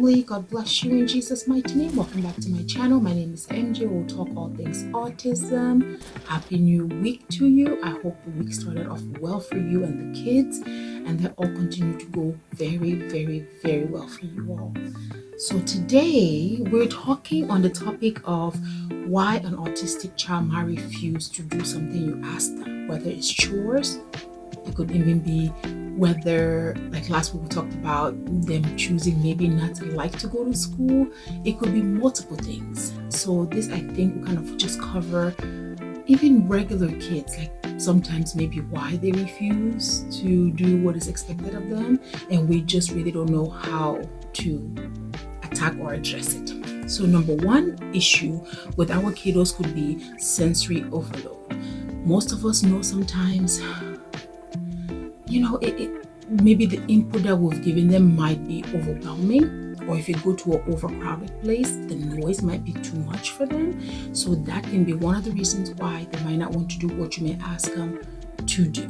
family. God bless you in Jesus' mighty name. Welcome back to my channel. My name is MJ. We'll talk all things autism. Happy new week to you. I hope the week started off well for you and the kids, and that all continue to go very, very, very well for you all. So today we're talking on the topic of why an autistic child might refuse to do something you ask them, whether it's chores. It could even be whether, like last week we talked about them choosing maybe not to like to go to school. It could be multiple things. So this, I think, will kind of just cover even regular kids, like sometimes maybe why they refuse to do what is expected of them, and we just really don't know how to attack or address it. So number one issue with our kiddos could be sensory overload. Most of us know sometimes, maybe the input that we've given them might be overwhelming, or if you go to an overcrowded place, the noise might be too much for them. So that can be one of the reasons why they might not want to do what you may ask them to do.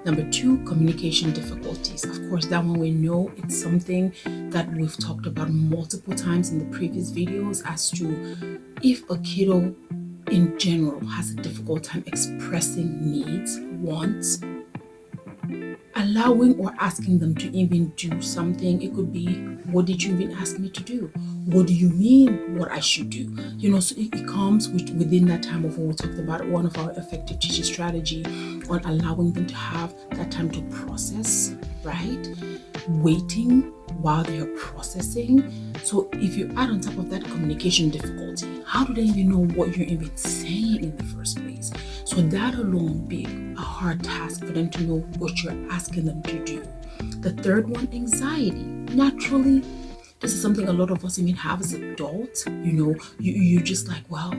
Number two, communication difficulties. Of course, that one we know it's something that we've talked about multiple times in the previous videos as to if a kiddo in general has a difficult time expressing needs, wants, allowing or asking them to even do something. It could be, what did you even ask me to do? What do you mean what I should do? So it comes within that time of when we talked about one of our effective teaching strategy on allowing them to have that time to process, right? Waiting while they're processing. So if you add on top of that communication difficulty, how do they even know what you're even saying in the first place? So that alone be a hard task for them to know what you're asking them to do. The third one, anxiety. Naturally, this is something a lot of us even have as adults. You're just like, well,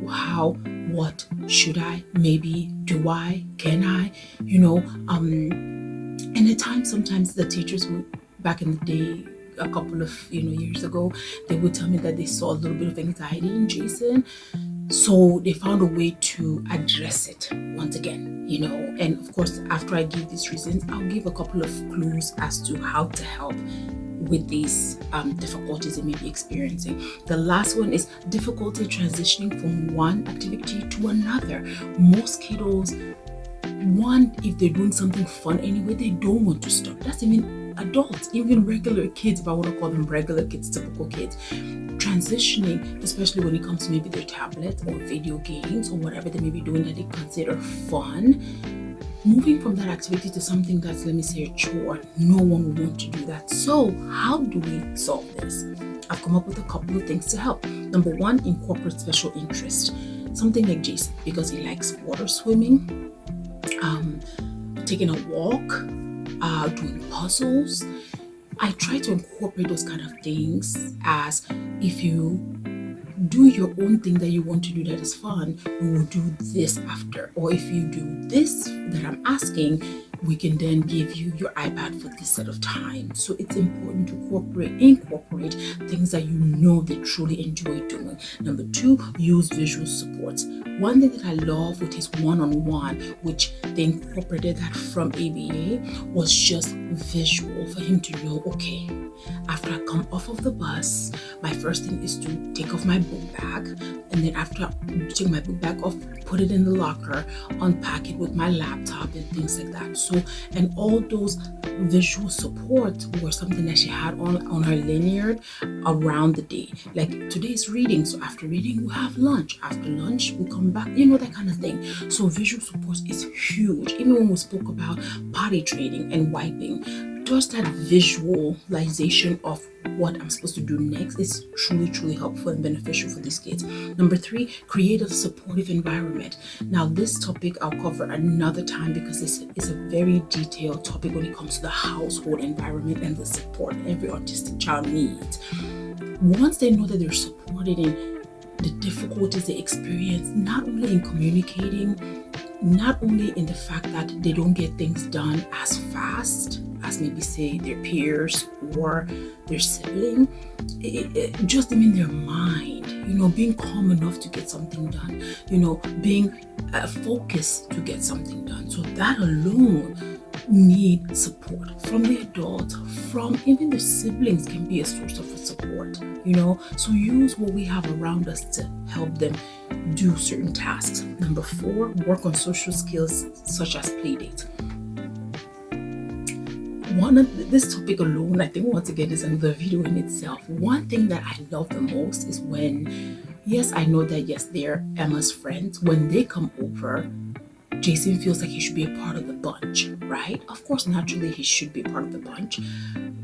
how, what, should I, maybe, do I, can I, and at times, sometimes the teachers would, back in the day, a couple of years ago, they would tell me that they saw a little bit of anxiety in Jayson. So they found a way to address it once again, and of course, after I give these reasons, I'll give a couple of clues as to how to help with these difficulties they may be experiencing. The last one is difficulty transitioning from one activity to another. Most kiddos, if they're doing something fun anyway, they don't want to stop. That's even adults, even regular kids, if I want to call them regular kids, typical kids. Transitioning, especially when it comes to maybe their tablet or video games or whatever they may be doing that they consider fun, moving from that activity to something that's, let me say, a chore, no one will want to do that. So how do we solve this? I've come up with a couple of things to help. Number one, incorporate special interest. Something like Jayson, because he likes water swimming, taking a walk, doing puzzles. I try to incorporate those kind of things, as if you do your own thing that you want to do that is fun, we will do this after. Or if you do this that I'm asking, we can then give you your iPad for this set of time. So it's important to incorporate things that they truly enjoy doing. Number two, use visual supports. One thing that I love with his one-on-one, which they incorporated that from ABA, was just visual for him to know, okay, after I come off of the bus, my first thing is to take off my book bag, and then after I take my book bag off, put it in the locker, unpack it with my laptop and things like that. So, and all those visual supports were something that she had on her lanyard around the day. Like today's reading, so after reading we have lunch, after lunch we come back, that kind of thing. So visual supports is huge. Even when we spoke about potty training and wiping, just that visualization of what I'm supposed to do next is truly, truly helpful and beneficial for these kids. Number three, creative supportive environment. Now this topic I'll cover another time, because this is a very detailed topic when it comes to the household environment and the support every autistic child needs. Once they know that they're supported in the difficulties they experience, not only in communicating, not only in the fact that they don't get things done as fast as maybe say their peers or their sibling, just them in their mind, being calm enough to get something done, being focused to get something done. So that alone need support from the adults, from even the siblings can be a source of support, so use what we have around us to help them do certain tasks. Number 4, work on social skills such as play date. This topic alone, I think once again is another video in itself. One thing that I love the most is when, yes, I know that yes, they're Emma's friends. When they come over, Jayson feels like he should be a part of the bunch, right? Of course, naturally, he should be a part of the bunch,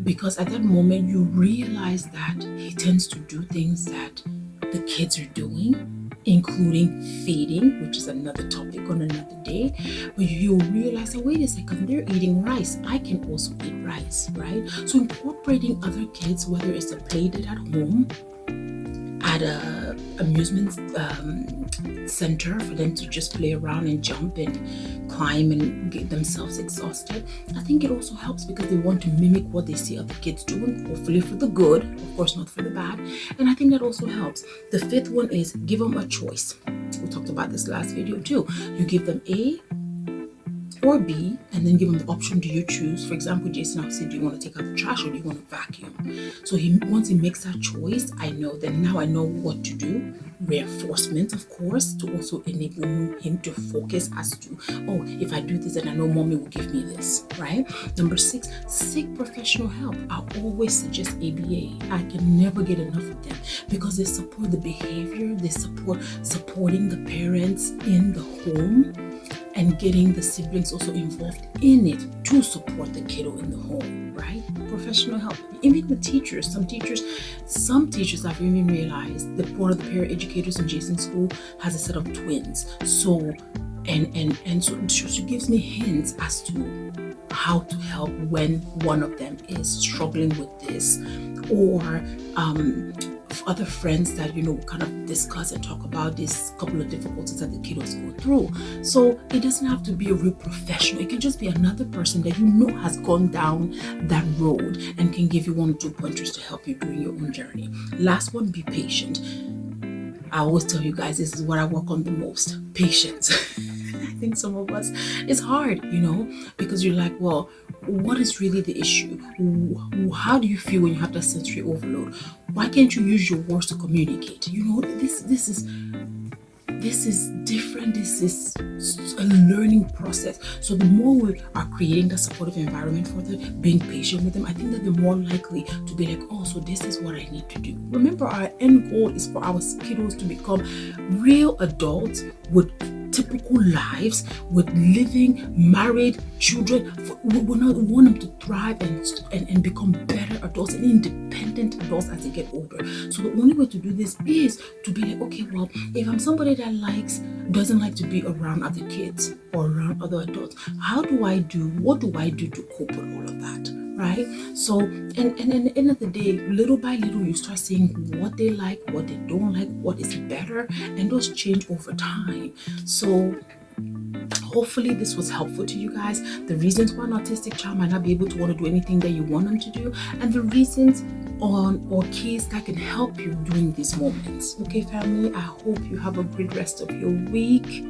because at that moment, you realize that he tends to do things that the kids are doing, including feeding, which is another topic on another day. But you realize that, wait a second, they're eating rice. I can also eat rice, right? So incorporating other kids, whether it's a play date at home, at a amusement center for them to just play around and jump and climb and get themselves exhausted. I think it also helps because they want to mimic what they see other kids doing, hopefully for the good, of course not for the bad. And I think that also helps. The 5th one is give them a choice. We talked about this last video too. You give them A or B, and then give them the option, do you choose? For example, Jayson, I'll say, do you want to take out the trash or do you want to vacuum? So once he makes that choice, I know what to do. Reinforcement, of course, to also enable him to focus as to, oh, if I do this, then I know mommy will give me this, right? Number 6, seek professional help. I always suggest ABA. I can never get enough of them because they support the behavior, they supporting the parents in the home, and getting the siblings also involved in it to support the kiddo in the home, right? Professional help. Even the teachers, some teachers I've even realized that one of the paraeducators in Jayson's school has a set of twins. So, so she gives me hints as to how to help when one of them is struggling with this, or other friends that kind of discuss and talk about this couple of difficulties that the kiddos go through. So it doesn't have to be a real professional. It can just be another person that has gone down that road and can give you 1 or 2 pointers to help you during your own journey. Last one, be patient. I always tell you guys, this is what I work on the most: patience. I think some of us, it's hard, because you're like, well, what is really the issue? How do you feel when you have that sensory overload? Why can't you use your words to communicate? This is different. This is a learning process. So the more we are creating the supportive environment for them, being patient with them, I think that they're more likely to be like, oh, so this is what I need to do. Remember, our end goal is for our kiddos to become real adults with typical lives, with living, married, children. We want them to thrive and become better adults and independent adults as they get older. So the only way to do this is to be like, okay, well, if I'm somebody that doesn't like to be around other kids or around other adults, what do I do to cope with all of that? Right? So, and at the end of the day, little by little, you start seeing what they like, what they don't like, what is better, and those change over time. So, hopefully this was helpful to you guys. The reasons why an autistic child might not be able to want to do anything that you want them to do, and the reasons or keys that can help you during these moments. Okay, family, I hope you have a great rest of your week.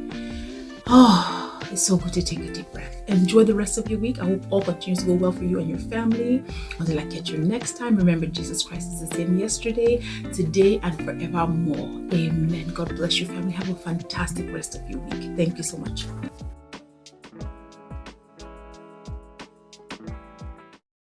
Oh, it's so good to take a deep breath. Enjoy the rest of your week. I hope all continues to go well for you and your family. Until I catch you next time, remember, Jesus Christ is the same yesterday, today, and forevermore. Amen. God bless you, family. Have a fantastic rest of your week. Thank you so much.